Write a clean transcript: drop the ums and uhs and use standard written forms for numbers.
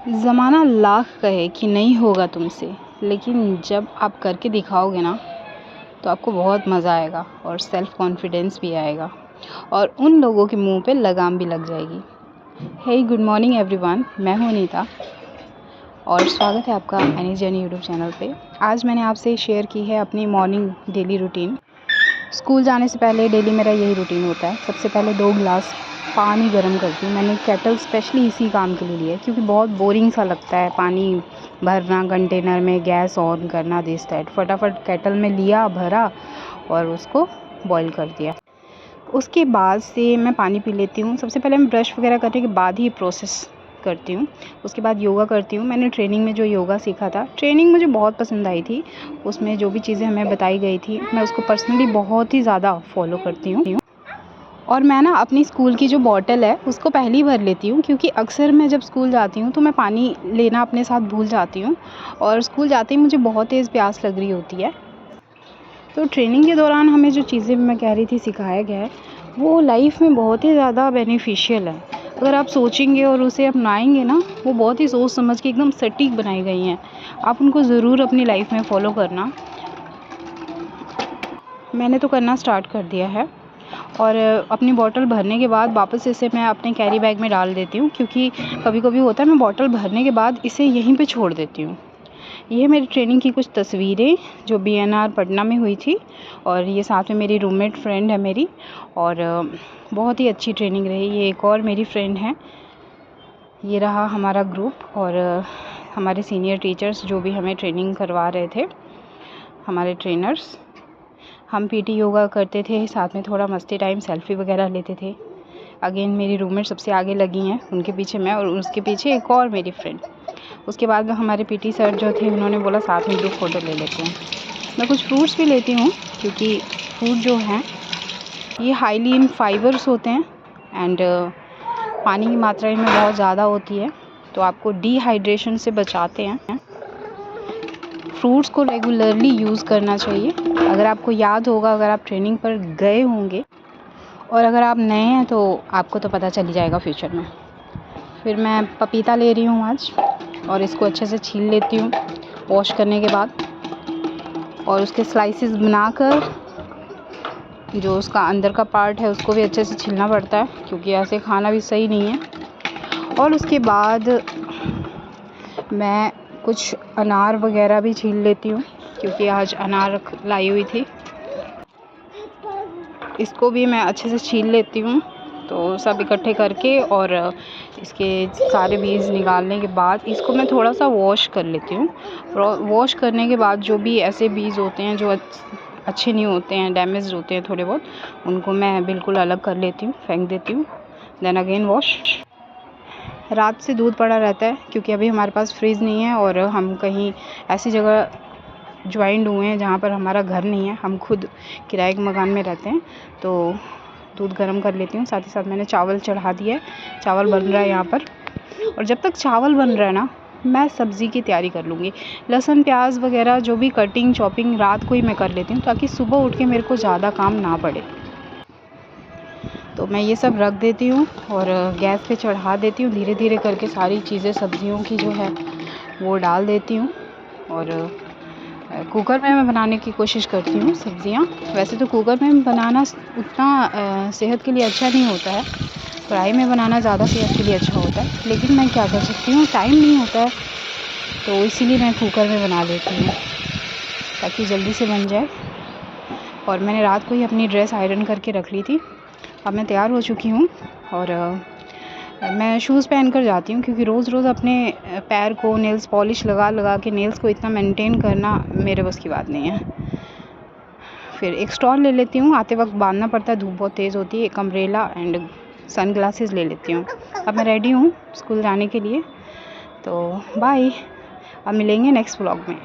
ज़माना लाख कहे कि नहीं होगा तुमसे, लेकिन जब आप करके दिखाओगे ना तो आपको बहुत मज़ा आएगा और सेल्फ़ कॉन्फिडेंस भी आएगा और उन लोगों के मुंह पे लगाम भी लग जाएगी। हे गुड मॉर्निंग एवरीवन, मैं हूँ अनीता और स्वागत है आपका एनी जर्नी यूट्यूब चैनल पे। आज मैंने आपसे शेयर की है अपनी मॉर्निंग डेली रूटीन। स्कूल जाने से पहले डेली मेरा यही रूटीन होता है। सबसे पहले 2 गिलास पानी गर्म करती हूँ। मैंने केटल स्पेशली इसी काम के लिए लिया है क्योंकि बहुत बोरिंग सा लगता है पानी भरना कंटेनर में, गैस ऑन करना, दिस दैट। फटाफट केटल में लिया, भरा और उसको बॉईल कर दिया। उसके बाद से मैं पानी पी लेती हूँ। सबसे पहले मैं ब्रश वगैरह करने के बाद ही प्रोसेस करती हूँ। उसके बाद योगा करती हूँ। मैंने ट्रेनिंग में जो योगा सीखा था, ट्रेनिंग मुझे बहुत पसंद आई थी। उसमें जो भी चीज़ें हमें बताई गई थी, मैं उसको पर्सनली बहुत ही ज़्यादा फॉलो करती हूँ। और मैं ना अपनी स्कूल की जो बॉटल है उसको पहले ही भर लेती हूँ क्योंकि अक्सर मैं जब स्कूल जाती हूँ तो मैं पानी लेना अपने साथ भूल जाती हूँ और स्कूल जाते ही मुझे बहुत तेज़ प्यास लग रही होती है। तो ट्रेनिंग के दौरान हमें जो चीज़ें मैं कह रही थी सिखाया गया है, वो लाइफ में बहुत ही ज़्यादा बेनिफिशियल है। अगर आप सोचेंगे और उसे अपनाएंगे ना, वो बहुत ही सोच समझ के एकदम सटीक बनाई गई हैं। आप उनको ज़रूर अपनी लाइफ में फ़ॉलो करना। मैंने तो करना स्टार्ट कर दिया है और अपनी बॉटल भरने के बाद वापस इसे मैं अपने कैरी बैग में डाल देती हूँ क्योंकि कभी कभी होता है मैं बॉटल भरने के बाद इसे यहीं पे छोड़ देती हूँ। ये मेरी ट्रेनिंग की कुछ तस्वीरें जो BNR पटना में हुई थी और ये साथ में मेरी रूममेट फ्रेंड है मेरी और बहुत ही अच्छी ट्रेनिंग रही। ये एक और मेरी फ्रेंड है। ये रहा हमारा ग्रुप और हमारे सीनियर टीचर्स जो भी हमें ट्रेनिंग करवा रहे थे, हमारे ट्रेनर्स। हम PT योगा करते थे, साथ में थोड़ा मस्ती टाइम सेल्फ़ी वगैरह लेते थे। अगेन मेरी रूममेट सबसे आगे लगी हैं, उनके पीछे मैं और उसके पीछे एक और मेरी फ्रेंड। उसके बाद में हमारे PT सर जो थे, उन्होंने बोला साथ में ग्रुप फ़ोटो ले लेते हैं। मैं कुछ फ्रूट्स भी लेती हूँ क्योंकि फ्रूट जो हैं ये हाईली इन फाइबर्स होते हैं एंड पानी की मात्रा इनमें बहुत ज़्यादा होती है तो आपको डिहाइड्रेशन से बचाते हैं। फ्रूट्स को रेगुलरली यूज़ करना चाहिए। अगर आपको याद होगा, अगर आप ट्रेनिंग पर गए होंगे और अगर आप नए हैं तो आपको तो पता चल ही जाएगा फ्यूचर में। फिर मैं पपीता ले रही हूँ आज और इसको अच्छे से छील लेती हूँ वॉश करने के बाद और उसके स्लाइसेस बनाकर जो उसका अंदर का पार्ट है उसको भी अच्छे से छीलना पड़ता है क्योंकि ऐसे खाना भी सही नहीं है। और उसके बाद मैं कुछ अनार वगैरह भी छील लेती हूँ क्योंकि आज अनार लाई हुई थी। इसको भी मैं अच्छे से छील लेती हूँ। तो सब इकट्ठे करके और इसके सारे बीज निकालने के बाद इसको मैं थोड़ा सा वॉश कर लेती हूँ। वॉश करने के बाद जो भी ऐसे बीज होते हैं जो अच्छे नहीं होते हैं, डैमेज होते हैं थोड़े बहुत, उनको मैं बिल्कुल अलग कर लेती हूँ, फेंक देती हूँ। Then again wash. रात से दूध पड़ा रहता है क्योंकि अभी हमारे पास फ्रिज नहीं है और हम कहीं ऐसी जगह ज्वाइंट हुए हैं जहाँ पर हमारा घर नहीं है, हम खुद किराए के मकान में रहते हैं। तो दूध गर्म कर लेती हूँ। साथ ही साथ मैंने चावल चढ़ा दिया है, चावल बन रहा है यहाँ पर। और जब तक चावल बन रहा है ना, मैं सब्ज़ी की तैयारी कर लूँगी। लहसुन प्याज वगैरह जो भी कटिंग चॉपिंग रात को ही मैं कर लेती हूँ ताकि सुबह उठ के मेरे को ज़्यादा काम ना पड़े। तो मैं ये सब रख देती हूँ और गैस पे चढ़ा देती हूँ। धीरे धीरे करके सारी चीज़ें सब्जियों की जो है वो डाल देती हूँ और कुकर में मैं बनाने की कोशिश करती हूँ सब्ज़ियाँ। वैसे तो कुकर में बनाना उतना सेहत के लिए अच्छा नहीं होता है, कढ़ाई में बनाना ज़्यादा सेहत के लिए अच्छा होता है। लेकिन मैं क्या कर सकती हूँ, टाइम नहीं होता है तो इसीलिए मैं कुकर में बना लेती हूँ ताकि जल्दी से बन जाए। और मैंने रात को ही अपनी ड्रेस आयरन करके रख ली थी। अब मैं तैयार हो चुकी हूँ और मैं शूज़ पहन कर जाती हूँ क्योंकि रोज़ रोज़ अपने पैर को नेल्स पॉलिश लगा लगा के नेल्स को इतना मेंटेन करना मेरे बस की बात नहीं है। फिर एक स्टॉल ले लेती हूँ, आते वक्त बांधना पड़ता है, धूप बहुत तेज़ होती है। एक अम्ब्रेला एंड सन ग्लासेस ले लेती हूँ। अब मैं रेडी हूँ स्कूल जाने के लिए। तो बाय, अब मिलेंगे नेक्स्ट व्लॉग में।